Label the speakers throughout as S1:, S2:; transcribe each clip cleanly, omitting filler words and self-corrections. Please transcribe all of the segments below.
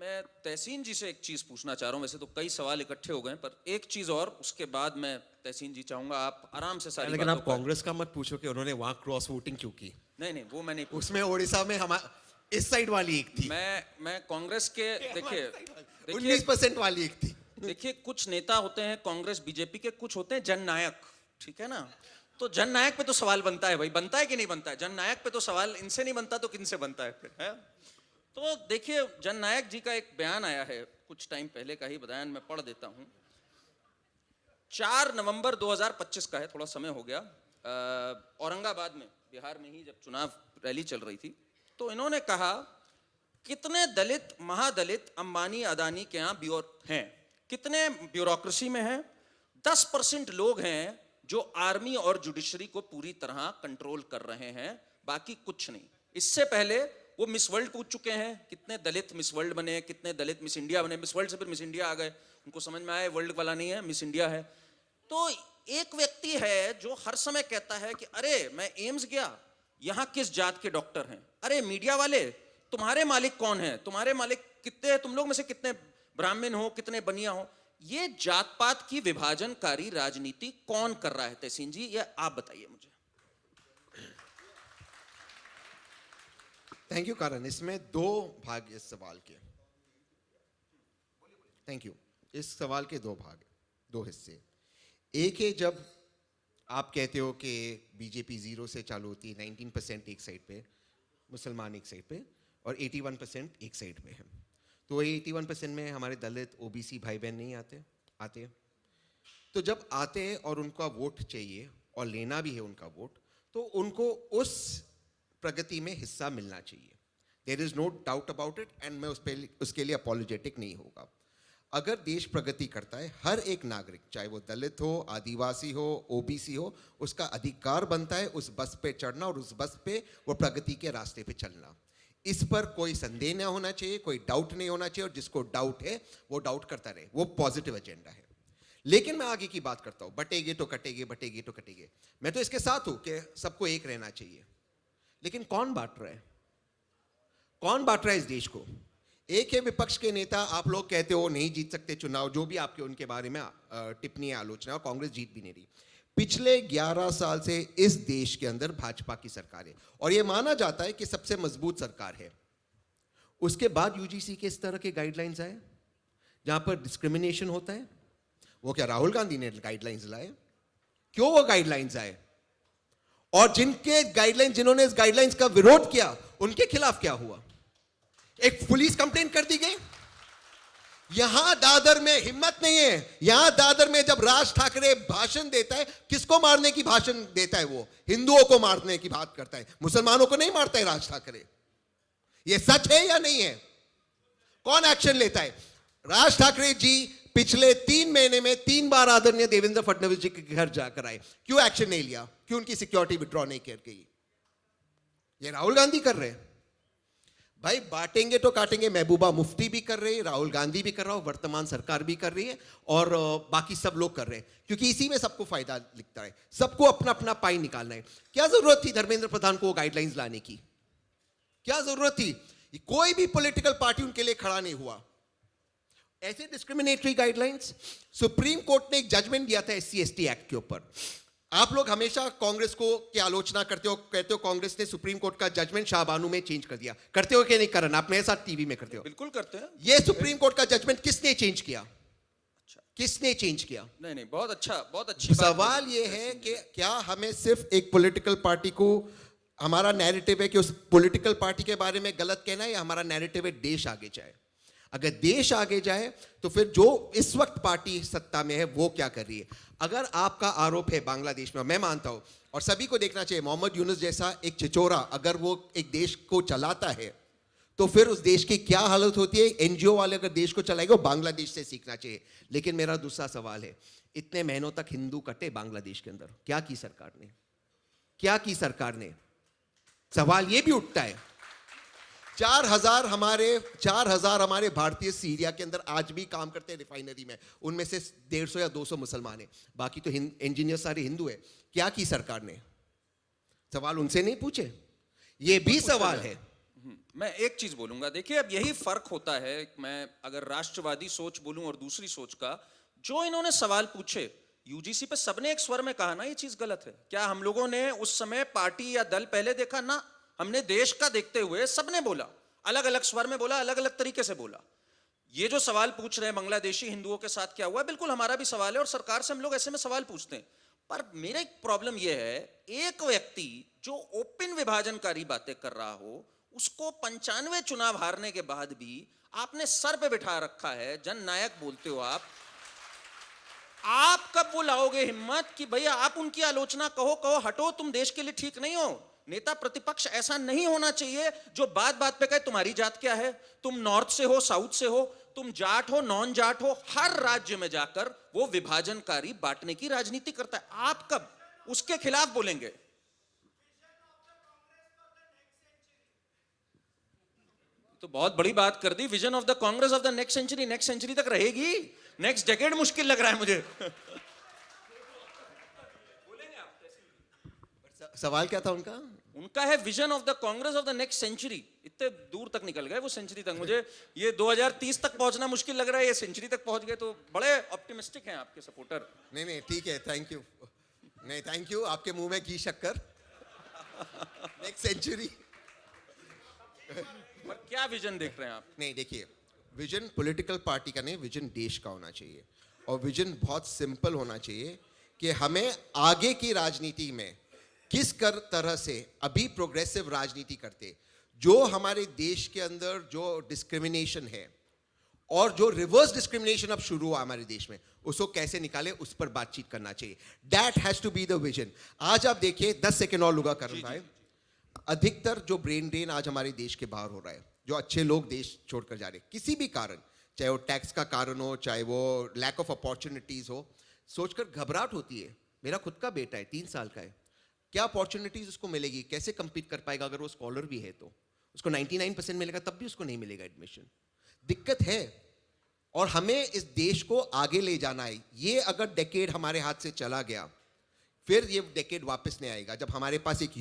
S1: मैं तहसीन जी से एक चीज पूछना चाह रहा हूँ। वैसे तो कई सवाल इकट्ठे हो गए, पर एक चीज और, उसके बाद मैं तहसीन जी चाहूंगा आप आराम से सारी
S2: लेकिन
S1: बातों
S2: आप
S1: का।
S2: कांग्रेस का मत पूछो कि उन्होंने वहां क्रॉस वोटिंग क्यों की।
S1: नहीं नहीं, वो मैं नहीं पूछ
S2: उसमें ओडिशा में हमारा इस साइड वाली एक थी,
S1: रहा। मैं कांग्रेस के, देखिए देखिए
S2: 19% वाली एक थी।
S1: देखिए, कुछ नेता होते हैं कांग्रेस बीजेपी के, कुछ होते हैं जननायक, ठीक है ना। तो जननायक पे तो सवाल बनता है भाई, बनता है कि नहीं बनता है? जननायक पे तो सवाल इनसे नहीं बनता तो किनसे बनता है फिर, है? तो देखिए, जननायक जी का एक बयान आया है कुछ टाइम पहले का ही बयान, मैं पढ़ देता हूं। 4 नवंबर 2025 का है, थोड़ा समय हो गया। औरंगाबाद में, बिहार में ही जब चुनाव रैली चल रही थी, तो इन्होंने कहा, कितने दलित महादलित अंबानी अदानी के यहाँ हैं, कितने ब्यूरोक्रेसी में हैं? 10% लोग हैं जो आर्मी और जुडिशरी को पूरी तरह कंट्रोल कर रहे हैं, बाकी कुछ नहीं। इससे पहले वो मिस वर्ल्ड पूछ चुके हैं, कितने दलित मिस वर्ल्ड बने, कितने दलित मिस इंडिया बने। मिस वर्ल्ड से फिर मिस इंडिया आ गए, उनको समझ में आया वर्ल्ड वाला नहीं है, मिस इंडिया है। तो एक व्यक्ति है जो हर समय कहता है कि अरे मैं एम्स गया, यहां किस जात के डॉक्टर हैं। अरे मीडिया वाले, तुम्हारे मालिक कौन है, तुम्हारे मालिक कितने, तुम लोग में से कितने ब्राह्मण हो, कितने बनिया हो। ये जात पात की विभाजनकारी राजनीति कौन कर रहा है तहसीन जी, ये आप बताइए मुझे।
S2: थैंक यू करण। इसमें दो भाग इस सवाल के। Thank you. इस सवाल के दो भाग, दो हिस्से। एक है जब आप कहते हो कि बीजेपी 0 से चालू होती है, 19% एक साइड पे, मुसलमान एक साइड पे, और 81% एक साइड पे है। तो 81% में हमारे दलित ओबीसी भाई बहन नहीं आते। तो जब आते हैं और उनका वोट चाहिए और लेना भी है उनका वोट, तो उनको उस प्रगति में हिस्सा मिलना चाहिए। There is no doubt about it, and मैं उसके लिए अपॉलोजेटिक नहीं होगा। अगर देश प्रगति करता है, हर एक नागरिक, चाहे वो दलित हो, आदिवासी हो, ओबीसी हो, उसका अधिकार बनता है उस बस पे चढ़ना और उस बस पे वो प्रगति के रास्ते पे चलना। इस पर कोई संदेह ना होना चाहिए, कोई डाउट नहीं होना चाहिए, और जिसको डाउट है वो डाउट करता रहे, वो पॉजिटिव एजेंडा है। लेकिन मैं आगे की बात करता हूं, बटेगे तो कटेगे, बटेगे तो कटेगे। मैं तो इसके साथ हूं कि सबको एक रहना चाहिए, लेकिन कौन बांट रहा है? कौन बांट रहा है इस देश को? एक है विपक्ष के नेता, आप लोग कहते हो नहीं जीत सकते चुनाव, जो भी आपके उनके बारे में टिप्पणी आलोचना, और कांग्रेस जीत भी नहीं रही। पिछले 11 साल से इस देश के अंदर भाजपा की सरकार है, और यह माना जाता है कि सबसे मजबूत सरकार है। उसके बाद यूजीसी के इस तरह के गाइडलाइंस आए जहां पर डिस्क्रिमिनेशन होता है। वो क्या राहुल गांधी ने गाइडलाइंस लाए? क्यों वो गाइडलाइंस आए? और जिन्होंने इस गाइडलाइंस का विरोध किया, उनके खिलाफ क्या हुआ? एक पुलिस कंप्लेंट कर दी गई। यहां दादर में हिम्मत नहीं है। यहां दादर में जब राज ठाकरे भाषण देता है, किसको मारने की भाषण देता है? वो हिंदुओं को मारने की बात करता है, मुसलमानों को नहीं मारता है राज ठाकरे। यह सच है या नहीं है? कौन एक्शन लेता है? राज ठाकरे जी पिछले 3 महीने में 3 बार आदरणीय देवेंद्र फडणवीस जी के घर जाकर आए। क्यों एक्शन नहीं लिया? क्यों उनकी सिक्योरिटी विड्रॉ नहीं कर गई? ये राहुल गांधी कर रहे हैं भाई। बांटेंगे तो काटेंगे, महबूबा मुफ्ती भी कर रही है, राहुल गांधी भी कर रहा है, वर्तमान सरकार भी कर रही है, और बाकी सब लोग कर रहे हैं, क्योंकि इसी में सबको फायदा लिखता है। सबको अपना अपना पाई निकालना है। क्या जरूरत थी धर्मेंद्र प्रधान को गाइडलाइंस लाने की? क्या जरूरत थी? कोई भी पॉलिटिकल पार्टी उनके लिए खड़ा नहीं हुआ। ऐसे डिस्क्रिमिनेटरी गाइडलाइंस, सुप्रीम कोर्ट ने एक जजमेंट दिया था SC ST एक्ट के ऊपर। आप लोग हमेशा कांग्रेस को की आलोचना करते हो, कहते हो कांग्रेस ने सुप्रीम कोर्ट का जजमेंट शाहबानू में चेंज कर दिया। करते हो कि नहीं करण? आप मेरे साथ टीवी में करते हो।
S1: बिल्कुल करते हैं।
S2: ये सुप्रीम कोर्ट का जजमेंट किसने चेंज किया?
S1: अच्छा,
S2: किसने चेंज किया?
S1: नहीं नहीं, बहुत अच्छा, बहुत अच्छी बात।
S2: सवाल ये है कि क्या हमें सिर्फ एक पॉलिटिकल पार्टी को, हमारा नैरेटिव है कि उस पॉलिटिकल पार्टी के बारे में गलत कहना है, या हमारा नैरेटिव है देश आगे जाए? अगर देश आगे जाए तो फिर जो इस वक्त पार्टी सत्ता में है वो क्या कर रही है? अगर आपका आरोप है बांग्लादेश में, मैं मानता हूं, और सभी को देखना चाहिए, मोहम्मद यूनुस जैसा एक छिचोरा अगर वो एक देश को चलाता है तो फिर उस देश की क्या हालत होती है। एनजीओ वाले अगर देश को चलाएंगे, वो बांग्लादेश से सीखना चाहिए। लेकिन मेरा दूसरा सवाल है, इतने महीनों तक हिंदू कटे बांग्लादेश के अंदर, क्या की सरकार ने? क्या की सरकार ने? सवाल यह भी उठता है। 4,000 हमारे भारतीय सीरिया के अंदर आज भी काम करते हैं रिफाइनरी में, उनमें से 150 या 200 मुसलमान हैं, बाकी तो इंजीनियर सारे हिंदू हैं। क्या की सरकार ने? सवाल उनसे नहीं पूछे? ये भी सवाल है।
S1: मैं एक चीज बोलूंगा, देखिए अब यही फर्क होता है, मैं अगर राष्ट्रवादी सोच बोलूं और दूसरी सोच का, जो इन्होंने सवाल पूछे यूजीसी पे सबने एक स्वर में कहा ना ये चीज गलत है। क्या हम लोगों ने उस समय पार्टी या दल पहले देखा ना, हमने देश का देखते हुए सबने बोला, अलग अलग स्वर में बोला, अलग अलग तरीके से बोला। ये जो सवाल पूछ रहे हैं बांग्लादेशी हिंदुओं के साथ क्या हुआ, बिल्कुल हमारा भी सवाल है और सरकार से हम लोग ऐसे में सवाल पूछते हैं। पर मेरा एक प्रॉब्लम यह है, एक व्यक्ति जो ओपन विभाजनकारी बातें कर रहा हो, उसको 95 चुनाव हारने के बाद भी आपने सर पे बिठा रखा है, जननायक बोलते हो आप कब वो लाओगे हिम्मत कि भैया आप उनकी आलोचना कहो, कहो हटो, तुम देश के लिए ठीक नहीं हो। नेता प्रतिपक्ष ऐसा नहीं होना चाहिए जो बात बात पे कहे तुम्हारी जात क्या है, तुम नॉर्थ से हो, साउथ से हो, तुम जाट हो, नॉन जाट हो। हर राज्य में जाकर वो विभाजनकारी बांटने की राजनीति करता है। आप कब उसके खिलाफ बोलेंगे? तो बहुत बड़ी बात कर दी, vision of the Congress of the next century. Next century तक रहेगी, नेक्स्ट डेकेड मुश्किल लग रहा है मुझे।
S2: सवाल क्या था उनका?
S1: उनका है vision of the Congress of the next century. इतने दूर तक निकल गए वो, सेंचुरी तक। मुझे ये 2030 तक पहुंचना मुश्किल लग रहा है, ये सेंचुरी तक पहुंच गए, तो बड़े ऑप्टिमिस्टिक हैं आपके सपोर्टर।
S2: नहीं ठीक है, थैंक यू। नहीं थैंक यू, आपके मुंह में घी शक्कर। Next century.
S1: पर क्या विजन देख रहे हैं आप?
S2: नहीं देखिए, विजन पॉलिटिकल पार्टी का नहीं, विजन देश का होना चाहिए। और विजन बहुत सिंपल होना चाहिए कि हमें आगे की राजनीति में किस तरह से अभी प्रोग्रेसिव राजनीति करते, जो हमारे देश के अंदर जो डिस्क्रिमिनेशन है और जो रिवर्स डिस्क्रिमिनेशन अब शुरू हुआ हमारे देश में, उसको कैसे निकाले, उस पर बातचीत करना चाहिए। That has to be the vision. आज आप देखिए, 10 सेकेंड और लुगा करण भाई, अधिकतर जो ब्रेन ड्रेन आज हमारे देश के बाहर हो रहा है, जो अच्छे लोग देश छोड़कर जा रहे हैं किसी भी कारण, चाहे वो टैक्स का कारण हो, चाहे वो लैक ऑफ अपॉर्चुनिटीज हो, सोचकर घबराहट होती है। मेरा खुद का बेटा है, 3 साल का है, क्या अपॉर्चुनिटीज उसको मिलेगी, कैसे कंपीट कर पाएगा? अगर वो स्कॉलर भी है तो उसको 99% मिलेगा, तब भी उसको नहीं मिलेगा एडमिशन। दिक्कत है। और हमें इस देश को आगे ले जाना है। ये अगर डेकेड हमारे हाथ से चला गया, फिर ये डेकेड वापस नहीं आएगा। जब हमारे पास एक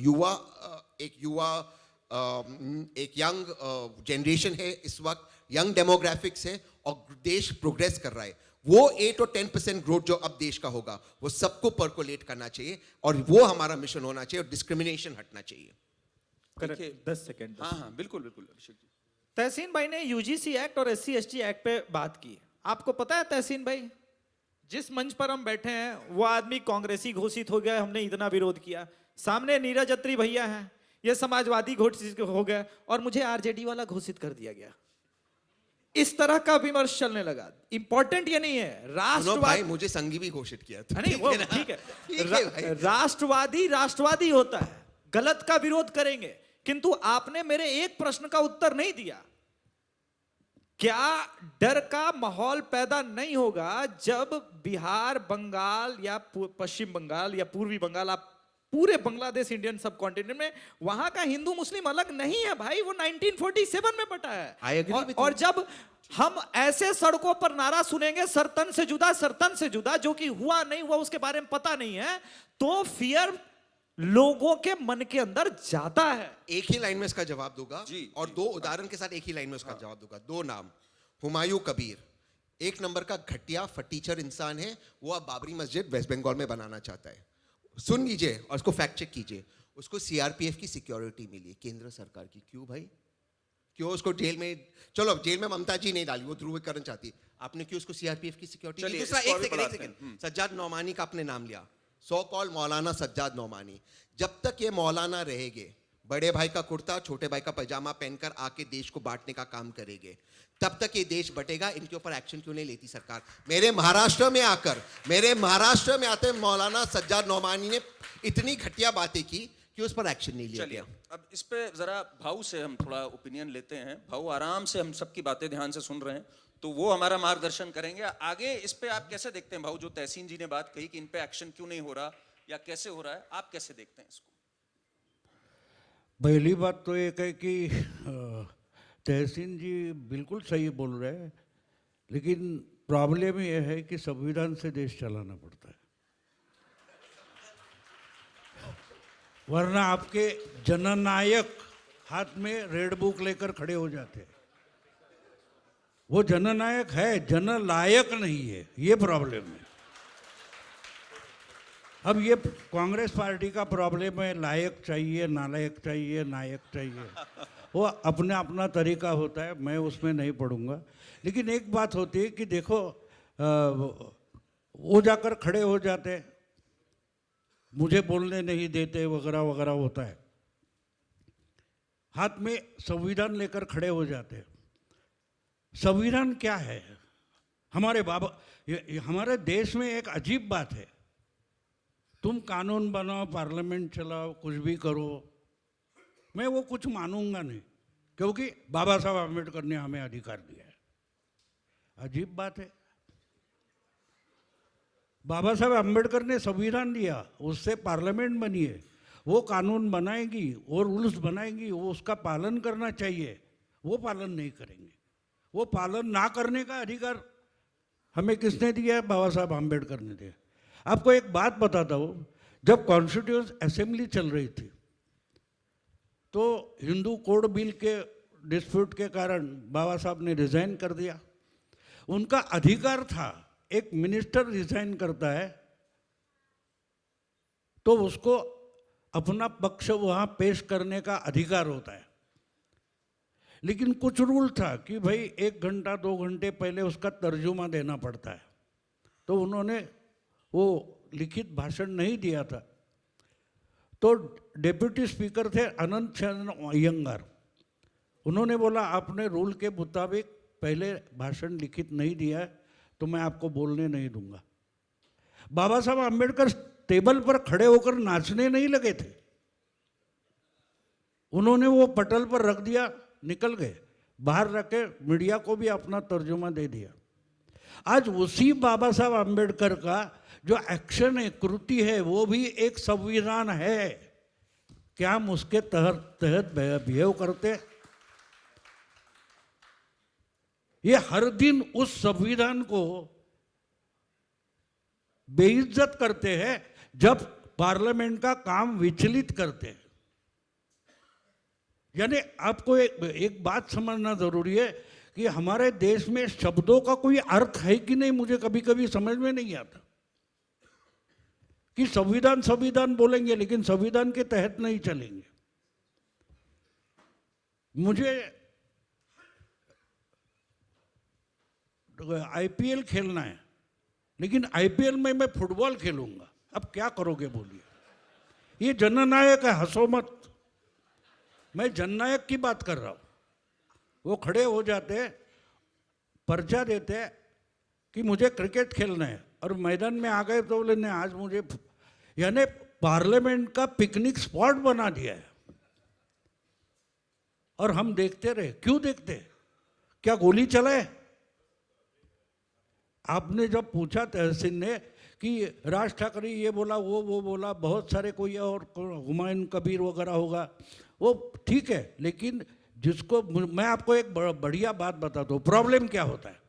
S2: यंग जनरेशन है, इस वक्त यंग डेमोग्राफिक्स है और देश प्रोग्रेस कर रहा है, वो 8 और 10% ग्रोथ जो अब देश का होगा, वो सबको परकोलेट करना चाहिए और वो हमारा मिशन होना चाहिए और डिस्क्रिमिनेशन हटना चाहिए।
S3: Correct, 10 second.
S1: हाँ बिल्कुल बिल्कुल अभिषेक जी।
S3: तहसीन भाई ने यूजीसी एक्ट और SC/ST एक्ट पे बात की। आपको पता है तहसीन भाई, जिस मंच पर हम बैठे हैं वो आदमी कांग्रेसी घोषित हो गया, हमने इतना विरोध किया। सामने नीरज अत्री भैया हैं, ये समाजवादी घोषित हो गए और मुझे आरजेडी वाला घोषित कर दिया गया। इस तरह का विमर्श चलने लगा। इंपॉर्टेंट ये नहीं है
S2: भाई, मुझे संघी भी घोषित किया था।
S3: नहीं वो ठीक है, राष्ट्रवादी होता है, गलत का विरोध करेंगे, किंतु आपने मेरे एक प्रश्न का उत्तर नहीं दिया। क्या डर का माहौल पैदा नहीं होगा जब बिहार, बंगाल या पश्चिम बंगाल या पूर्वी बंगाल, आप पूरे बांग्लादेश इंडियन सब कॉन्टिनेंट में, वहां का हिंदू मुस्लिम अलग नहीं है भाई, वो 1947 में बटा है। और जब हम ऐसे सड़कों पर नारा सुनेंगे सरतन से जुदा, सरतन से जुदा, जो कि हुआ नहीं हुआ उसके बारे में पता नहीं है, तो फियर लोगों के मन के अंदर जाता है।
S2: एक ही लाइन में इसका जवाब दूंगा और 2 उदाहरण के साथ एक ही लाइन में उसका जवाब दूंगा। 2 नाम, हुमायूं कबीर, 1 नंबर का घटिया फटीचर इंसान है, वो अब बाबरी मस्जिद वेस्ट बंगाल में बनाना चाहता है। सुन लीजिए और उसको फैक्ट चेक कीजिए। उसको सीआरपीएफ की सिक्योरिटी मिली, केंद्र सरकार की। क्यों भाई? क्यों उसको जेल में, चलो जेल में ममता जी नहीं डाली, वो ध्रुवीकरण चाहती, आपने क्यों उसको सीआरपीएफ की सिक्योरिटी दी? दूसरा, एक सेकंड, सज्जाद नौमानी का आपने नाम लिया, सो कॉल मौलाना सज्जाद नौमानी। जब तक ये मौलाना रहेंगे, बड़े भाई का कुर्ता छोटे भाई का पैजामा पहनकर आके देश को बांटने का काम करेंगे, तब तक ये देश बटेगा। इनके ऊपर एक्शन क्यों नहीं लेती सरकार? मेरे महाराष्ट्र में आते मौलाना सज्जाद नौमानी ने इतनी घटिया बातें की कि उस पर एक्शन नहीं लिया गया।
S1: अब इस पे जरा भाऊ से हम थोड़ा ओपिनियन लेते हैं। भाऊ आराम से हम सबकी बातें ध्यान से सुन रहे हैं, तो वो हमारा मार्गदर्शन करेंगे आगे। इस पे आप कैसे देखते हैं भाऊ, जो तहसीन जी ने बात कही कि इन पे एक्शन क्यों नहीं हो रहा या कैसे हो रहा है, आप कैसे देखते हैं इसको?
S4: पहली बात तो एक है कि तहसीन जी बिल्कुल सही बोल रहे हैं, लेकिन प्रॉब्लम ये है कि संविधान से देश चलाना पड़ता है, वरना आपके जननायक हाथ में रेड बुक लेकर खड़े हो जाते हैं। वो जननायक है, जनलायक नहीं है, ये प्रॉब्लम है। अब ये कांग्रेस पार्टी का प्रॉब्लम है, लायक चाहिए, नालायक चाहिए, नायक चाहिए, वो अपना अपना तरीका होता है, मैं उसमें नहीं पढ़ूंगा। लेकिन एक बात होती है कि देखो वो जाकर खड़े हो जाते, मुझे बोलने नहीं देते वगैरह वगैरह होता है, हाथ में संविधान लेकर खड़े हो जाते हैं। संविधान क्या है? हमारे बाबा, हमारे देश में एक अजीब बात है, तुम कानून बनाओ, पार्लियामेंट चलाओ, कुछ भी करो, मैं वो कुछ मानूंगा नहीं, क्योंकि बाबा साहब आम्बेडकर ने हमें अधिकार दिया है। अजीब बात है, बाबा साहब आम्बेडकर ने संविधान दिया, उससे पार्लियामेंट बनी है, वो कानून बनाएगी और रूल्स बनाएगी, वो उसका पालन करना चाहिए, वो पालन नहीं करेंगे। वो पालन ना करने का अधिकार हमें किसने दिया है? बाबा साहब आम्बेडकर ने दिया। आपको एक बात बताता हूँ, जब कॉन्स्टिट्यूंट असेंबली चल रही थी तो हिंदू कोड बिल के डिस्प्यूट के कारण बाबा साहब ने रिजाइन कर दिया। उनका अधिकार था, एक मिनिस्टर रिजाइन करता है तो उसको अपना पक्ष वहां पेश करने का अधिकार होता है, लेकिन कुछ रूल था कि भाई 1 घंटा 2 घंटे पहले उसका तर्जुमा देना पड़ता है। तो उन्होंने वो लिखित भाषण नहीं दिया था, तो डेप्यूटी स्पीकर थे अनंत शरण अयंगार, उन्होंने बोला आपने रूल के मुताबिक पहले भाषण लिखित नहीं दिया है तो मैं आपको बोलने नहीं दूंगा। बाबा साहब आम्बेडकर टेबल पर खड़े होकर नाचने नहीं लगे थे, उन्होंने वो पटल पर रख दिया, निकल गए, बाहर रख के मीडिया को भी अपना तर्जुमा दे दिया। आज उसी बाबा साहब आम्बेडकर का जो एक्शन है, कृति है, वो भी एक संविधान है। क्या हम उसके तहत बिहेव करते? ये हर दिन उस संविधान को बेइज्जत करते हैं जब पार्लियामेंट का काम विचलित करते हैं। यानी आपको एक बात समझना जरूरी है कि हमारे देश में शब्दों का कोई अर्थ है कि नहीं, मुझे कभी कभी समझ में नहीं आता कि संविधान संविधान बोलेंगे लेकिन संविधान के तहत नहीं चलेंगे। मुझे आईपीएल खेलना है, लेकिन आईपीएल में मैं फुटबॉल खेलूंगा, अब क्या करोगे बोलिए? ये जननायक है, हंसो मत, मैं जननायक की बात कर रहा हूं। वो खड़े हो जाते, पर्चा देते कि मुझे क्रिकेट खेलना है, और मैदान में आ गए तो बोले नहीं आज मुझे, यानी पार्लियामेंट का पिकनिक स्पॉट बना दिया है। और हम देखते रहे, क्यों देखते? क्या गोली चलाए? आपने जब पूछा तहसीन ने कि राज ठाकरे ये बोला वो बोला, बहुत सारे कोई और हुमायूं कबीर वगैरह होगा, वो ठीक है, लेकिन जिसको, मैं आपको एक बढ़िया बात बताता हूँ, प्रॉब्लम क्या होता है,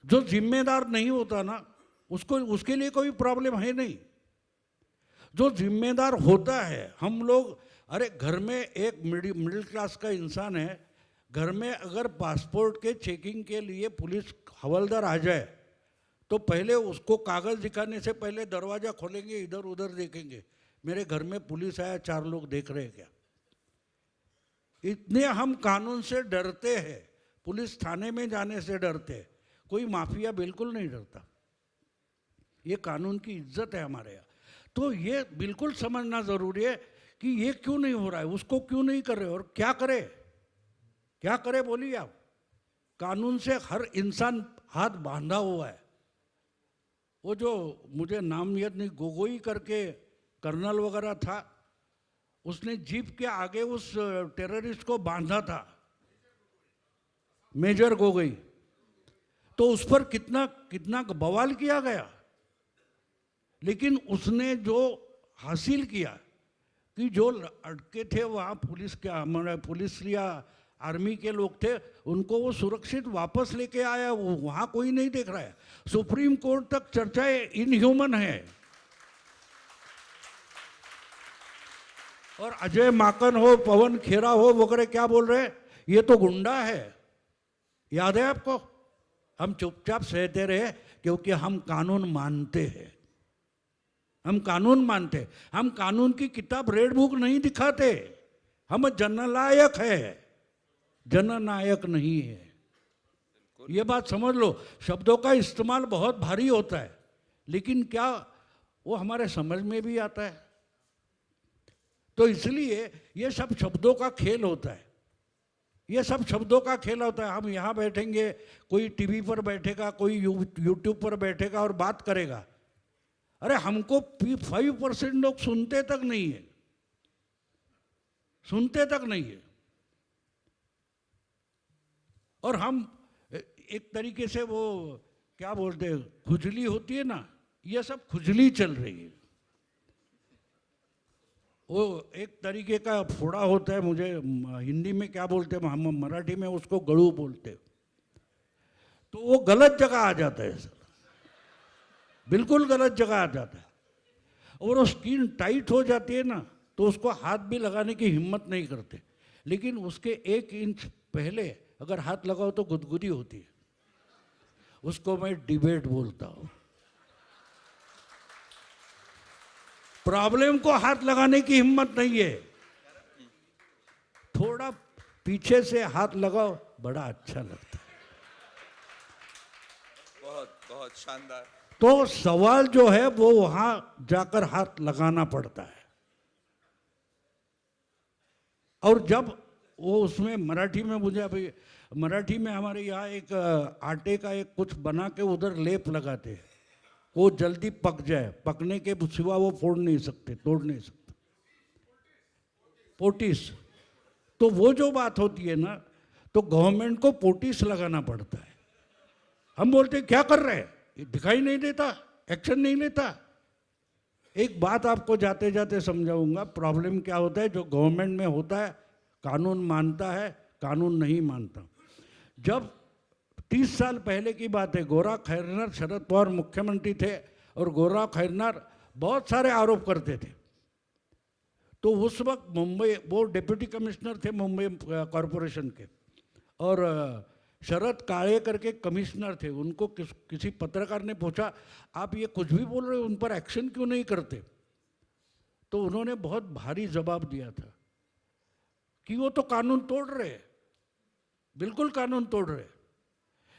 S4: जो जिम्मेदार नहीं होता ना उसको, उसके लिए कोई प्रॉब्लम है नहीं। जो जिम्मेदार होता है, हम लोग, अरे घर में एक मिडिल क्लास का इंसान है, घर में अगर पासपोर्ट के चेकिंग के लिए पुलिस हवलदार आ जाए तो पहले उसको कागज दिखाने से पहले दरवाजा खोलेंगे, इधर उधर देखेंगे, मेरे घर में पुलिस आया, 4 लोग देख रहे हैं क्या। इतने हम कानून से डरते हैं, पुलिस थाने में जाने से डरते हैं, कोई माफिया बिल्कुल नहीं डरता। ये कानून की इज्जत है हमारे यहाँ। तो ये बिल्कुल समझना जरूरी है कि ये क्यों नहीं हो रहा है, उसको क्यों नहीं कर रहे, और क्या करे, क्या करे बोलिए आप। कानून से हर इंसान हाथ बांधा हुआ है। वो जो मुझे नाम याद नहीं, गोगोई करके कर्नल वगैरह था, उसने जीप के आगे उस टेररिस्ट को बांधा था, मेजर गोगोई, तो उस पर कितना कितना बवाल किया गया, लेकिन उसने जो हासिल किया कि जो अटके थे वहाँ पुलिस के, हमारे पुलिस या आर्मी के लोग थे, उनको वो सुरक्षित वापस लेके आया, वो वहाँ कोई नहीं देख रहा है। सुप्रीम कोर्ट तक चर्चाएं इनह्यूमन है। और अजय माकन हो, पवन खेरा हो वगैरह क्या बोल रहे हैं, ये तो गुंडा है। याद है आपको? हम चुपचाप सहते रहे क्योंकि हम कानून मानते हैं। हम कानून मानते हैं। हम कानून की किताब रेड बुक नहीं दिखाते। हम जननायक है, जननायक नहीं है। ये बात समझ लो। शब्दों का इस्तेमाल बहुत भारी होता है, लेकिन क्या वो हमारे समझ में भी आता है? तो इसलिए ये सब शब्दों का खेल होता है। ये सब शब्दों का खेल होता है। हम यहाँ बैठेंगे, कोई टीवी पर बैठेगा, कोई यूट्यूब पर बैठेगा और बात करेगा। अरे हमको 5% लोग सुनते तक नहीं है, सुनते तक नहीं है। और हम एक तरीके से वो क्या बोलते हैं, खुजली होती है ना, ये सब खुजली चल रही है। वो एक तरीके का फोड़ा होता है, मुझे हिंदी में क्या बोलते हैं, हम मराठी में उसको गड़ू बोलते हैं। तो वो गलत जगह आ जाता है सर, बिल्कुल गलत जगह आ जाता है। और वो स्किन टाइट हो जाती है ना, तो उसको हाथ भी लगाने की हिम्मत नहीं करते। लेकिन उसके 1 इंच पहले अगर हाथ लगाओ तो गुदगुदी होती है। उसको मैं डिबेट बोलता हूं। प्रॉब्लम को हाथ लगाने की हिम्मत नहीं है। थोड़ा पीछे से हाथ लगाओ, बड़ा अच्छा लगता है।
S1: बहुत बहुत शानदार।
S4: तो सवाल जो है वो वहां जाकर हाथ लगाना पड़ता है। और जब वो उसमें मराठी में, मुझे अभी मराठी में हमारे यहाँ एक आटे का एक कुछ बना के उधर लेप लगाते हैं, वो जल्दी पक जाए, पकने के सिवा वो फोड़ नहीं सकते, तोड़ नहीं सकते, पोटिस। तो वो जो बात होती है ना, तो गवर्नमेंट को पोटिस लगाना पड़ता है। हम बोलते हैं क्या कर रहे हैं, ये दिखाई नहीं देता, एक्शन नहीं लेता। एक बात आपको जाते जाते समझाऊंगा। प्रॉब्लम क्या होता है, जो गवर्नमेंट में होता है, कानून मानता है, कानून नहीं मानता। जब 30 साल पहले की बात है, गोरा खैरनार, शरद पवार मुख्यमंत्री थे और गोरा खैरनार बहुत सारे आरोप करते थे। तो उस वक्त मुंबई, वो डिप्टी कमिश्नर थे मुंबई कॉरपोरेशन के, और शरद काळे करके कमिश्नर थे। उनको किसी पत्रकार ने पूछा, आप ये कुछ भी बोल रहे हो, उन पर एक्शन क्यों नहीं करते? तो उन्होंने बहुत भारी जवाब दिया था कि वो तो कानून तोड़ रहे, बिल्कुल कानून तोड़ रहे,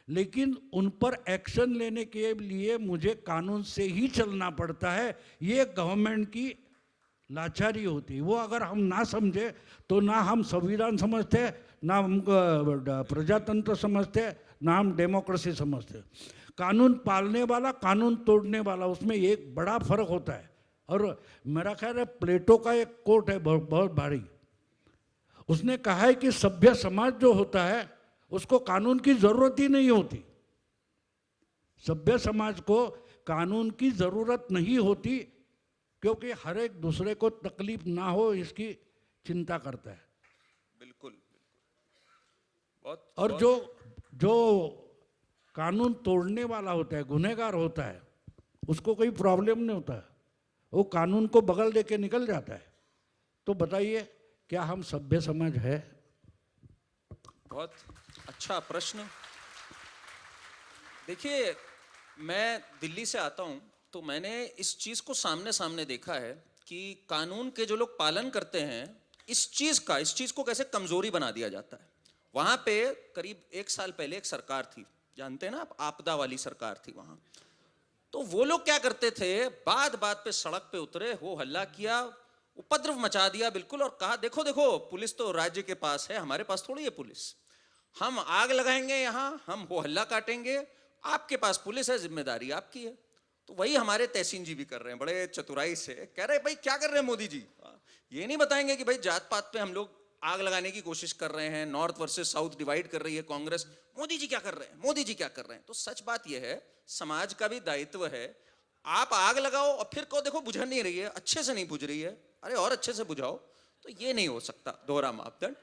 S4: लेकिन उन पर एक्शन लेने के लिए मुझे कानून से ही चलना पड़ता है। ये गवर्नमेंट की लाचारी होती है। वो अगर हम ना समझे तो ना हम संविधान समझते, ना हम प्रजातंत्र समझते, ना हम डेमोक्रेसी समझते। कानून पालने वाला, कानून तोड़ने वाला, उसमें एक बड़ा फर्क होता है। और मेरा ख्याल है प्लेटो का एक कोट है बहुत भारी। उसने कहा है कि सभ्य समाज जो होता है उसको कानून की जरूरत ही नहीं होती। सभ्य समाज को कानून की जरूरत नहीं होती, क्योंकि हर एक दूसरे को तकलीफ ना हो इसकी चिंता करता है।
S1: बिल्कुल बहुत।
S4: और जो कानून तोड़ने वाला होता है, गुनहगार होता है, उसको कोई प्रॉब्लम नहीं होता है, वो कानून को बगल देके निकल जाता है। तो बताइए, क्या हम सभ्य समाज है?
S1: बहुत अच्छा प्रश्न। देखिए, मैं दिल्ली से आता हूं, तो मैंने इस चीज को सामने सामने देखा है कि कानून के जो लोग पालन करते हैं, इस चीज को कैसे कमजोरी बना दिया जाता है। वहां पे करीब 1 साल पहले एक सरकार थी, जानते हैं ना आप, आपदा वाली सरकार थी वहां। तो वो लोग क्या करते थे, बात बात पे सड़क पे उतरे, हो हल्ला किया, उपद्रव मचा दिया बिल्कुल, और कहा देखो देखो पुलिस तो राज्य के पास है, हमारे पास थोड़ी है पुलिस। हम आग लगाएंगे यहाँ, हम हो हल्ला काटेंगे, आपके पास पुलिस है, जिम्मेदारी आपकी है। तो वही हमारे तहसीन जी भी कर रहे हैं, बड़े चतुराई से कह रहे हैं, भाई क्या कर रहे हैं मोदी जी, ये नहीं बताएंगे कि भाई जात पात पे हम लोग आग लगाने की कोशिश कर रहे हैं, नॉर्थ वर्सेस साउथ डिवाइड कर रही है कांग्रेस, मोदी जी क्या कर रहे हैं, मोदी जी क्या कर रहे हैं। तो सच बात यह है, समाज का भी दायित्व है। आप आग लगाओ और फिर कहो देखो बुझ नहीं रही है, अच्छे से नहीं बुझ रही है, अरे और अच्छे से बुझाओ। तो ये नहीं हो सकता, दोहरा मापदंड।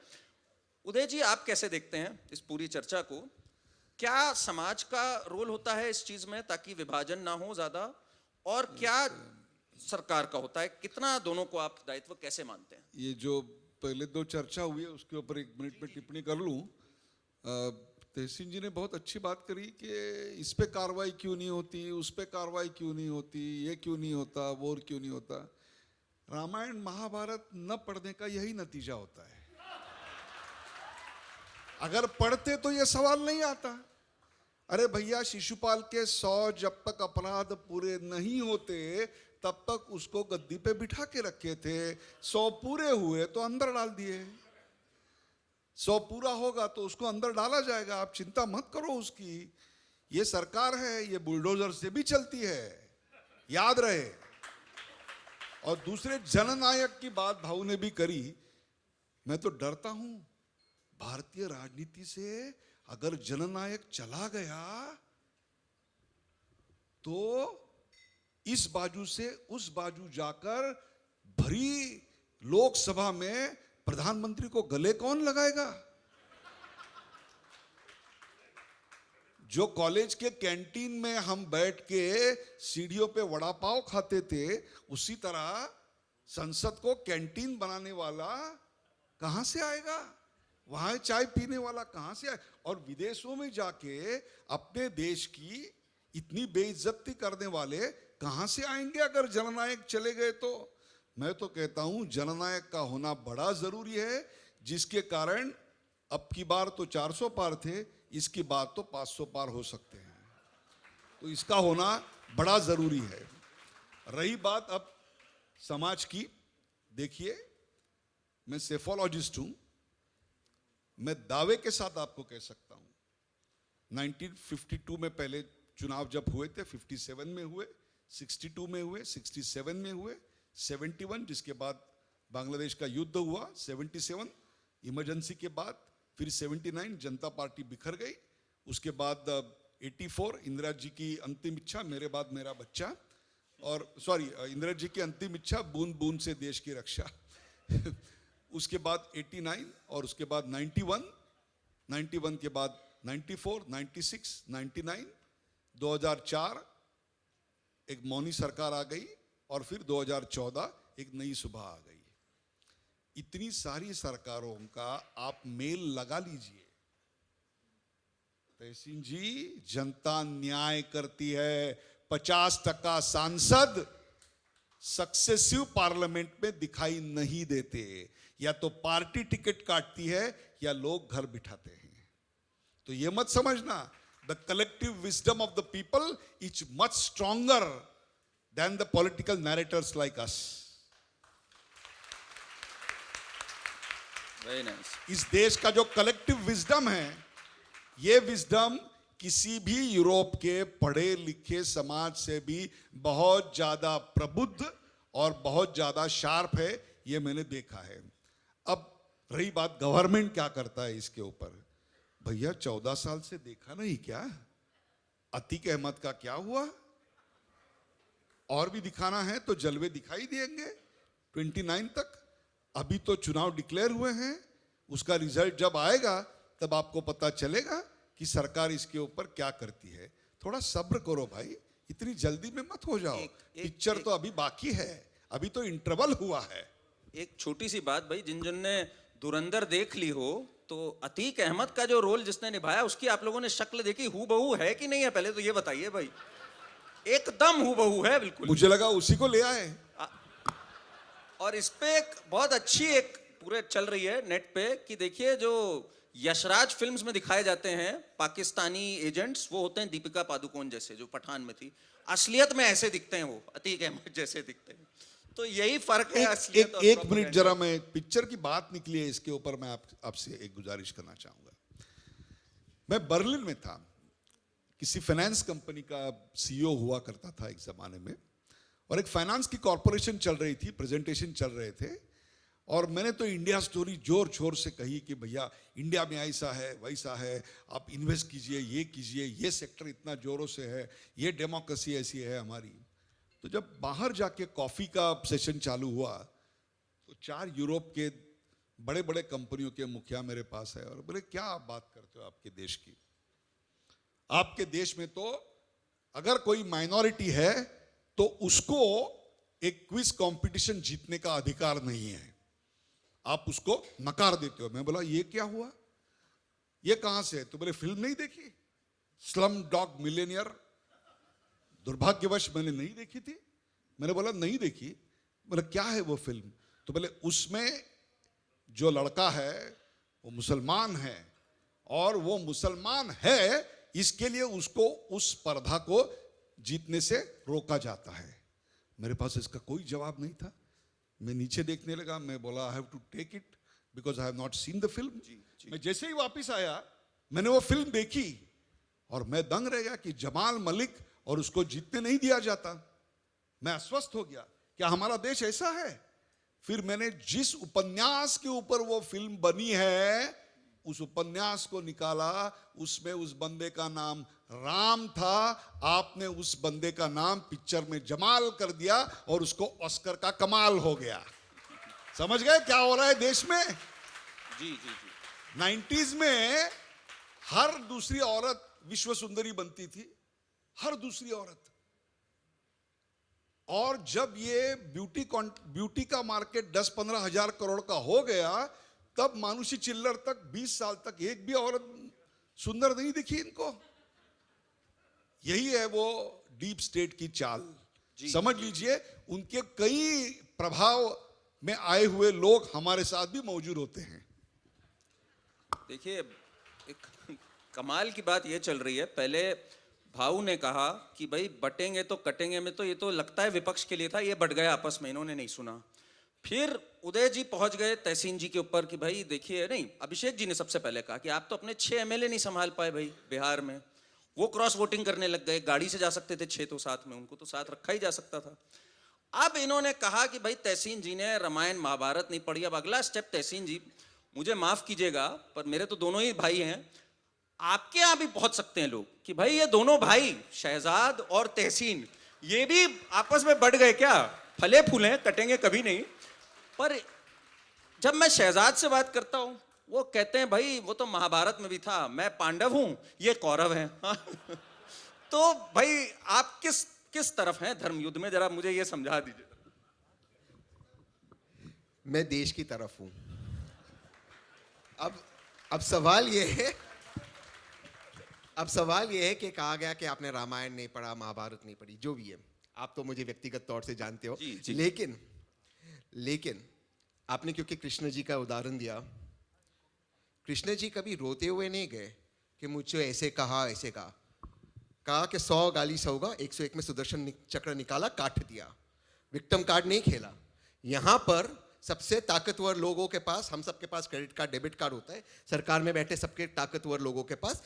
S1: उदय जी, आप कैसे देखते हैं इस पूरी चर्चा को? क्या समाज का रोल होता है इस चीज में ताकि विभाजन ना हो ज्यादा, और क्या सरकार का होता है, कितना दोनों को आप दायित्व कैसे मानते हैं?
S5: ये जो पहले दो चर्चा हुई है उसके ऊपर 1 मिनट में टिप्पणी कर लूं। तहसीन जी ने बहुत अच्छी बात करी कि इस पे कार्रवाई क्यों नहीं होती, उस पे कार्रवाई क्यों नहीं होती, ये क्यों नहीं होता, वो क्यों नहीं होता। रामायण महाभारत न पढ़ने का यही नतीजा होता है। अगर पढ़ते तो ये सवाल नहीं आता। अरे भैया, शिशुपाल के 100 जब तक अपराध पूरे नहीं होते तब तक उसको गद्दी पे बिठा के रखे थे। 100 पूरे हुए तो अंदर डाल दिए। 100 पूरा होगा तो उसको अंदर डाला जाएगा, आप चिंता मत करो उसकी। ये सरकार है, ये बुलडोजर से भी चलती है, याद रहे। और दूसरे जननायक की बात भाऊ ने भी करी। मैं तो डरता हूं भारतीय राजनीति से। अगर जननायक चला गया तो इस बाजू से उस बाजू जाकर भरी लोकसभा में प्रधानमंत्री को गले कौन लगाएगा? जो कॉलेज के कैंटीन में हम बैठ के सीढ़ियों पे वड़ा पाव खाते थे, उसी तरह संसद को कैंटीन बनाने वाला कहां से आएगा? वहां चाय पीने वाला कहां से आए? और विदेशों में जाके अपने देश की इतनी बेइज्जती करने वाले कहां से आएंगे अगर जननायक चले गए तो? मैं तो कहता हूं जननायक का होना बड़ा जरूरी है, जिसके कारण अब की बार तो 400 पार थे, इसकी बात तो 500 पार हो सकते हैं। तो इसका होना बड़ा जरूरी है। रही बात अब समाज की, देखिए मैं सेफोलॉजिस्ट हूं। मैं दावे के साथ आपको कह सकता हूं 1952 में पहले चुनाव जब हुए थे, 57 में हुए, 62 में हुए, 67 में हुए, 71 जिसके बाद बांग्लादेश का युद्ध हुआ, 77 इमरजेंसी के बाद, फिर 79 जनता पार्टी बिखर गई, उसके बाद 84 इंदिरा जी की अंतिम इच्छा, मेरे बाद मेरा बच्चा, और सॉरी इंदिरा जी की अंतिम इच्छा, बूंद बूंद से देश की रक्षा। उसके बाद 89 और उसके बाद 91 के बाद 94, 96, 99, 2004 एक मौनी सरकार आ गई और फिर 2014 एक नई सुबह आ गई। इतनी सारी सरकारों का आप मेल लगा लीजिए। तहसीन जी, जनता न्याय करती है। 50% सांसद सक्सेसिव पार्लियामेंट में दिखाई नहीं देते, या तो पार्टी टिकट काटती है या लोग घर बिठाते हैं। तो ये मत समझना, the collective wisdom of the people is much stronger than the political narrators like us.
S1: Very nice.
S5: इस देश का जो कलेक्टिव विजडम है, ये विजडम किसी भी यूरोप के पढ़े लिखे समाज से भी बहुत ज्यादा प्रबुद्ध और बहुत ज्यादा शार्प है, ये मैंने देखा है। अब रही बात गवर्नमेंट क्या करता है इसके ऊपर, भैया 14 साल से देखा नहीं क्या? अतीक अहमद का क्या हुआ? और भी दिखाना है तो जलवे दिखाई देंगे 29 तक। अभी तो चुनाव डिक्लेयर हुए हैं, उसका रिजल्ट जब आएगा तब आपको पता चलेगा कि सरकार इसके ऊपर क्या करती है। थोड़ा सब्र करो भाई, इतनी जल्दी में मत हो जाओ। पिक्चर तो अभी बाकी है, अभी तो इंटरवल हुआ है।
S1: एक छोटी सी बात भाई, जिन ने धुरंधर देख ली हो, तो अतीक अहमद का जो रोल जिसने निभाया उसकी आप लोगों ने शक्ल देखी, हूबहू है कि नहीं है? पहले तो ये बताइए भाई। एकदम हूबहू है, बिल्कुल।
S5: मुझे लगा उसी को ले आए।
S1: और इस पे एक बहुत अच्छी एक पूरे चल रही है नेट पे कि देखिए, जो यशराज फिल्म्स में दिखाए जाते हैं पाकिस्तानी एजेंट्स, वो होते हैं दीपिका पादुकोण जैसे, जो पठान में थी। असलियत में ऐसे दिखते हैं वो, अतीक अहमद जैसे दिखते हैं। तो यही फर्क है असलियत और
S5: एक मिनट
S1: प्रोपेगेंडा।
S5: जरा, मैं पिक्चर की बात निकली है इसके ऊपर, मैं आपसे एक गुजारिश करना चाहूंगा। मैं बर्लिन में था, किसी फाइनेंस कंपनी का सीईओ हुआ करता था एक जमाने में, और एक फाइनेंस की कॉरपोरेशन चल रही थी, प्रेजेंटेशन चल रहे थे, और मैंने तो इंडिया स्टोरी जोर शोर से कही कि भैया इंडिया में ऐसा है वैसा है, आप इन्वेस्ट कीजिए, ये कीजिए, ये सेक्टर इतना जोरों से है, ये डेमोक्रेसी ऐसी है हमारी। तो जब बाहर जाके कॉफी का सेशन चालू हुआ तो 4 यूरोप के बड़े बड़े कंपनियों के मुखिया मेरे पास है, और बोले क्या आप बात करते हो आपके देश की? आपके देश में तो अगर कोई माइनॉरिटी है तो उसको एक क्विज कंपटीशन जीतने का अधिकार नहीं है, आप उसको नकार देते हो। मैं बोला ये क्या हुआ, ये कहां से है? तो बोले फिल्म नहीं देखी स्लम डॉग मिलेनियर? दुर्भाग्यवश मैंने नहीं देखी थी। मैंने बोला नहीं देखी। बोला क्या है वो फिल्म? तो बोले उसमें जो लड़का है वो मुसलमान है, और वो मुसलमान है इसके लिए उसको उस स्पर्धा को जीतने से रोका जाता है। मेरे पास इसका कोई जवाब नहीं था। मैं नीचे देखने लगा। मैं बोला I have to take it because I have not seen the film. मैं जैसे ही वापस आया मैंने वो फिल्म देखी और मैं दंग रह गया कि जमाल मलिक और उसको जीतने नहीं दिया जाता। मैं अस्वस्थ हो गया, क्या हमारा देश ऐसा है? फिर मैंने जिस उपन्यास के ऊपर वो फिल्म बनी है उस उपन्यास को निकाला, उसमें उस बंदे का नाम राम था। आपने उस बंदे का नाम पिक्चर में जमाल कर दिया और उसको ऑस्कर का कमाल हो गया। समझ गए क्या हो रहा है देश में?
S1: जी जी जी।
S5: 90s में हर दूसरी औरत विश्व सुंदरी बनती थी, हर दूसरी औरत। और जब ये ब्यूटी का मार्केट 10-15 हजार करोड़ का हो गया, तब मानुषी चिल्लर तक 20 साल तक एक भी औरत सुंदर नहीं दिखी इनको। यही है वो डीप स्टेट की चाल। समझ लीजिए उनके कई प्रभाव में आए हुए लोग हमारे साथ भी मौजूद होते हैं।
S1: देखिए एक कमाल की बात ये चल रही है, पहले भाऊ ने कहा कि भाई बटेंगे तो कटेंगे में, तो ये तो लगता है विपक्ष के लिए था, ये बट गए आपस में, इन्होंने नहीं सुना। फिर उदय जी पहुंच गए तहसीन जी के ऊपर कि भाई देखिए, नहीं अभिषेक जी ने सबसे पहले कहा कि आप तो अपने 6 एमएलए नहीं संभाल पाए भाई बिहार में, वो क्रॉस वोटिंग करने लग गए, गाड़ी से जा सकते थे 6 तो साथ में, उनको तो साथ रखा ही जा सकता था। अब इन्होंने कहा कि भाई तहसीन जी ने रामायण महाभारत नहीं पढ़ी। अब अगला स्टेप, तहसीन जी मुझे माफ कीजिएगा पर मेरे तो दोनों ही भाई हैं, आपके यहां भी पहुंच सकते हैं लोग कि भाई ये दोनों भाई शहजाद और तहसीन ये भी आपस में बढ़ गए क्या? फले फूले कटेंगे कभी नहीं। पर जब मैं शहजाद से बात करता हूं वो कहते हैं भाई वो तो महाभारत में भी था, मैं पांडव हूं ये कौरव हैं। तो भाई आप किस तरफ हैं धर्म युद्ध में, जरा मुझे ये समझा दीजिए।
S2: मैं देश की तरफ हूं। अब सवाल ये है कि कहा गया कि आपने रामायण नहीं पढ़ा, महाभारत नहीं पढ़ी, जो भी है, आप तो मुझे व्यक्तिगत तौर से जानते हो।
S1: जी, जी।
S2: लेकिन आपने क्योंकि कृष्ण जी का उदाहरण दिया, कृष्ण जी कभी रोते हुए नहीं गए कि मुझे ऐसे कहा कि 100 गाली सहोगा, 101 में सुदर्शन चक्र निकाला, काट दिया, विक्टिम कार्ड नहीं खेला। यहां पर सबसे ताकतवर लोगों के पास, हम सबके पास क्रेडिट कार्ड, डेबिट कार्ड होता है, सरकार में बैठे सबके ताकतवर लोगों के पास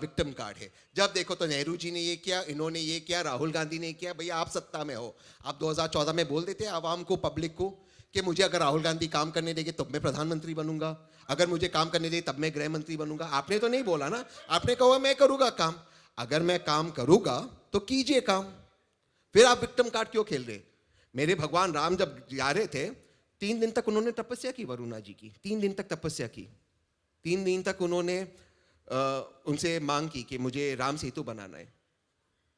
S2: विक्टिम कार्ड है। जब देखो तो नेहरू जी ने ये किया, इन्होंने ये किया, राहुल गांधी ने किया। भैया आप सत्ता में हो, आप 2014 में बोल देते आवाम को, पब्लिक को कि मुझे अगर राहुल गांधी काम करने देंगे तब मैं प्रधानमंत्री बनूंगा, अगर मुझे काम करने देंगे तब मैं गृह मंत्री बनूंगा। आपने तो नहीं बोला ना, आपने कहा मैं करूंगा काम। अगर मैं काम करूंगा तो कीजिए काम, फिर आप विक्टिम कार्ड क्यों खेल रहे? मेरे भगवान राम जब जा रहे थे 3 दिन तक उन्होंने तपस्या की, वरुणा जी की 3 दिन तक तपस्या की। 3 दिन तक उन्होंने उनसे मांग की कि मुझे राम सेतु बनाना है,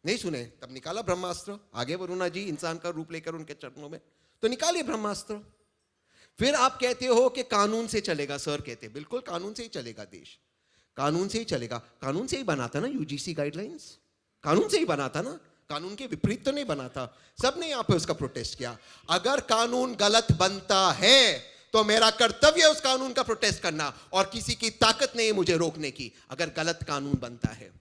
S2: नहीं सुने, तब निकाला ब्रह्मास्त्र। आगे वरुणा जी इंसान का रूप लेकर उनके चरणों में, तो निकालिए ब्रह्मास्त्र। फिर आप कहते हो कि कानून से चलेगा। सर कहते हैं बिल्कुल कानून से ही चलेगा देश, कानून से ही चलेगा। कानून से ही बना था ना यूजीसी गाइडलाइंस, कानून से ही बना था ना, कानून के विपरीत तो नहीं बना था। सबने यहां पे उसका प्रोटेस्ट किया। अगर कानून गलत बनता है तो मेरा कर्तव्य है उस कानून का प्रोटेस्ट करना, और किसी की ताकत नहीं मुझे रोकने की अगर गलत कानून बनता है।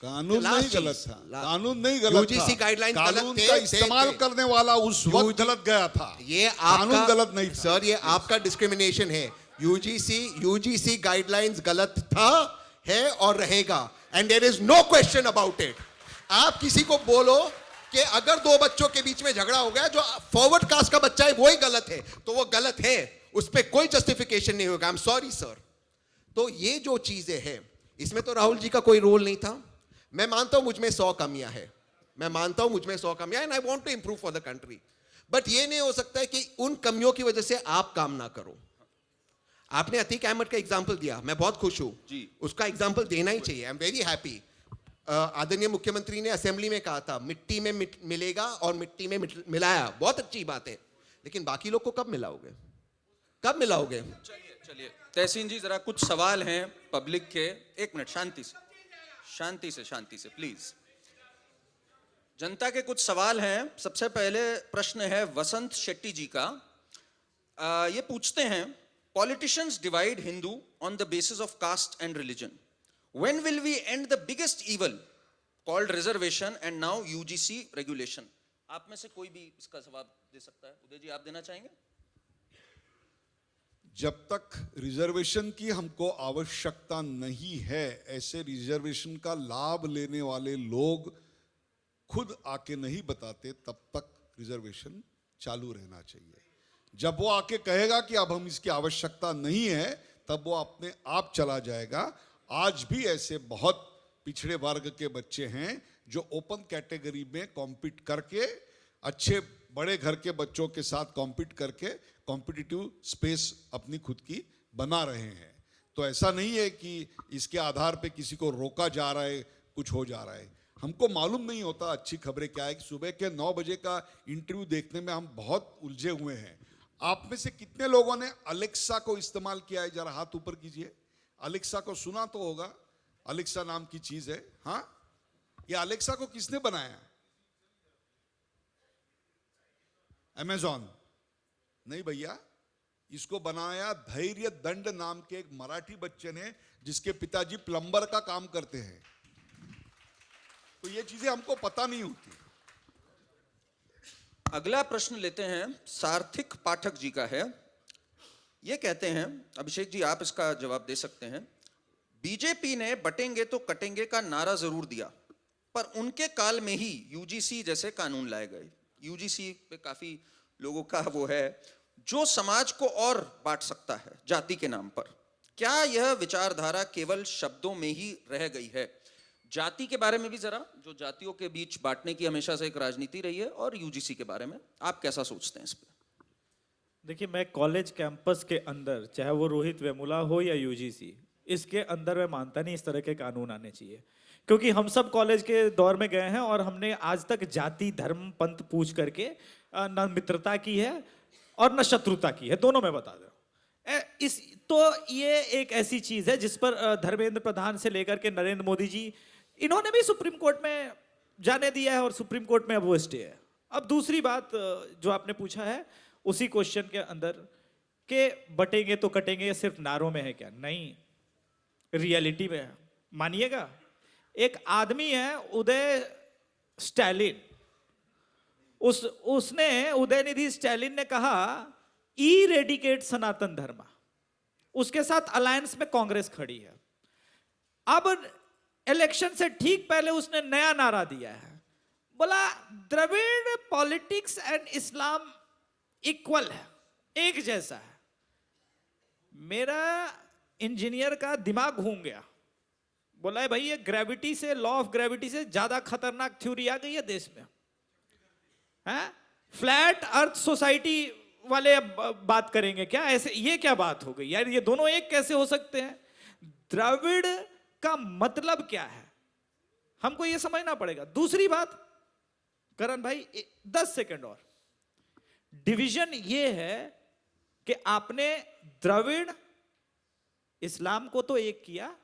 S5: कानून नहीं गलत था, कानून नहीं गलत था,
S2: यूजीसी गाइडलाइन
S5: कानून का इस्तेमाल करने वाला उस वक्त गलत गया था।
S2: ये
S5: कानून
S2: आपका
S5: गलत नहीं था
S2: सर, ये आपका डिस्क्रिमिनेशन है। यूजीसी गाइडलाइंस गलत था, है और रहेगा, and there is no question about it. आप किसी को बोलो कि अगर 2 बच्चों के बीच में झगड़ा हो गया, जो फॉरवर्ड कास्ट का बच्चा है वो ही गलत है, तो वो गलत है, उस पर कोई जस्टिफिकेशन नहीं होगा। I am sorry sir. तो ये जो चीजें हैं, इसमें तो राहुल जी का कोई रोल नहीं था। मैं मानता हूं मुझ में 100 कमियां हैं, मैं मानता हूं मुझ में 100 कमियां, and I want to improve for the country. But ये नहीं हो सकता है कि उन कमियों की वजह से आप काम ना करो। आपने अतीक अहमद का एग्जाम्पल दिया, मैं बहुत खुश हूं,
S1: जी।
S2: उसका एग्जाम्पल देना ही चाहिए। I am very happy. आदरणीय मुख्यमंत्री ने असेंबली में कहा था मिट्टी में मिलेगा और मिट्टी में मिलाया, बहुत अच्छी बात है, लेकिन बाकी लोग को कब मिलाओगे, कब मिलाओगे?
S1: चलिए तहसीन जी, जरा कुछ सवाल हैं पब्लिक के। एक मिनट, शांति से प्लीज। जनता के कुछ सवाल हैं। सबसे पहले प्रश्न है वसंत शेट्टी जी का। ये पूछते हैं, politicians divide Hindu on the basis of caste and religion. When will we end the biggest evil called reservation and now UGC regulation? आप में से कोई भी इसका जवाब दे सकता है? उदय जी, आप देना चाहेंगे?
S5: जब तक रिजर्वेशन की हमको आवश्यकता नहीं है, ऐसे रिजर्वेशन का लाभ लेने वाले लोग खुद आके नहीं बताते, तब तक रिजर्वेशन चालू रहना चाहिए। जब वो आके कहेगा कि अब हम इसकी आवश्यकता नहीं है, तब वो अपने आप चला जाएगा। आज भी ऐसे बहुत पिछड़े वर्ग के बच्चे हैं जो ओपन कैटेगरी में कॉम्पीट करके, अच्छे बड़े घर के बच्चों के साथ कॉम्पीट करके कॉम्पिटिटिव स्पेस अपनी खुद की बना रहे हैं। तो ऐसा नहीं है कि इसके आधार पे किसी को रोका जा रहा है, कुछ हो जा रहा है। हमको मालूम नहीं होता अच्छी खबरें क्या है। सुबह के 9 बजे का इंटरव्यू देखने में हम बहुत उलझे हुए हैं। आप में से कितने लोगों ने अलेक्सा को इस्तेमाल किया है? जरा हाथ ऊपर कीजिए। अलेक्सा को सुना तो होगा, अलेक्सा नाम की चीज है। हाँ, ये अलेक्सा को किसने बनाया? अमेज़न नहीं भैया, इसको बनाया धैर्य दंड नाम के एक मराठी बच्चे ने, जिसके पिताजी प्लम्बर का काम करते हैं। तो ये चीजें हमको पता नहीं होती।
S1: अगला प्रश्न लेते हैं, सार्थिक पाठक जी का है। ये कहते हैं, अभिषेक जी आप इसका जवाब दे सकते हैं। बीजेपी ने बटेंगे तो कटेंगे का नारा जरूर दिया, पर उनके काल में ही यूजीसी जैसे कानून लाए गए। यूजीसी पे काफी लोगों का वो है, जो समाज को और बांट सकता है जाति के नाम पर। क्या यह विचारधारा केवल शब्दों में ही रह गई है? जाति के बारे में भी जरा, जो जातियों के बीच बांटने की हमेशा से एक राजनीति रही है, और यूजीसी के बारे में आप कैसा सोचते हैं इस पे?
S3: देखिए, मैं कॉलेज कैंपस के अंदर, चाहे वो रोहित वेमुला हो या यूजीसी, इसके अंदर मैं मानता नहीं इस तरह के कानून आने चाहिए। क्योंकि हम सब कॉलेज के दौर में गए हैं और हमने आज तक जाति धर्म पंथ पूछ करके न मित्रता की है और न शत्रुता की है, दोनों में बता दो। तो ये एक ऐसी चीज है जिस पर धर्मेंद्र प्रधान से लेकर के नरेंद्र मोदी जी, इन्होंने भी सुप्रीम कोर्ट में जाने दिया है और सुप्रीम कोर्ट में अब वो स्टे है। अब दूसरी बात जो आपने पूछा है उसी क्वेश्चन के अंदर, के बटेंगे तो कटेंगे सिर्फ नारों में है क्या? नहीं, रियलिटी में है। मानिएगा, एक आदमी है उदय स्टैलिन, उसने उदयनिधि स्टैलिन ने कहा इरेडिकेट सनातन धर्म, उसके साथ अलायंस में कांग्रेस खड़ी है। अब इलेक्शन से ठीक पहले उसने नया नारा दिया है, बोला Dravid politics and Islam equal है, एक जैसा है। मेरा इंजीनियर का दिमाग घूम गया। बोला है भाई, ये ग्रेविटी से, लॉ ऑफ ग्रेविटी से ज्यादा खतरनाक थ्योरी आ गई है देश में। हैं? फ्लैट अर्थ सोसाइटी वाले अब बात करेंगे क्या? ऐसे ये क्या बात हो गई यार? ये दोनों एक कैसे हो सकते हैं? द्रविड़ का मतलब क्या है, हमको ये समझना पड़ेगा। दूसरी बात, करण भाई 10 सेकंड और, डिवीजन ये है कि आपने द्रविड़ इस्लाम को तो एक किया,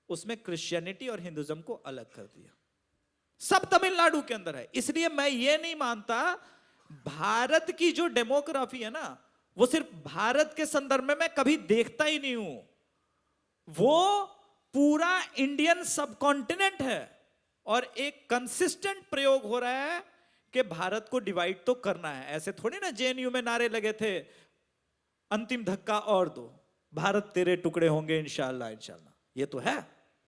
S3: उसमें क्रिश्चियनिटी और हिंदुज्म को अलग कर दिया। सब तमिलनाडु के अंदर है। इसलिए मैं ये नहीं मानता, भारत की जो डेमोग्राफी है ना, वो सिर्फ भारत के संदर्भ में मैं कभी देखता ही नहीं हूं। वो पूरा इंडियन सबकॉन्टिनेंट है और एक कंसिस्टेंट प्रयोग हो रहा है कि भारत को डिवाइड तो करना है। ऐसे थोड़ी ना जेएनयू में नारे लगे थे, अंतिम धक्का और दो, भारत तेरे टुकड़े होंगे इंशाल्लाह इंशाल्लाह। ये तो है।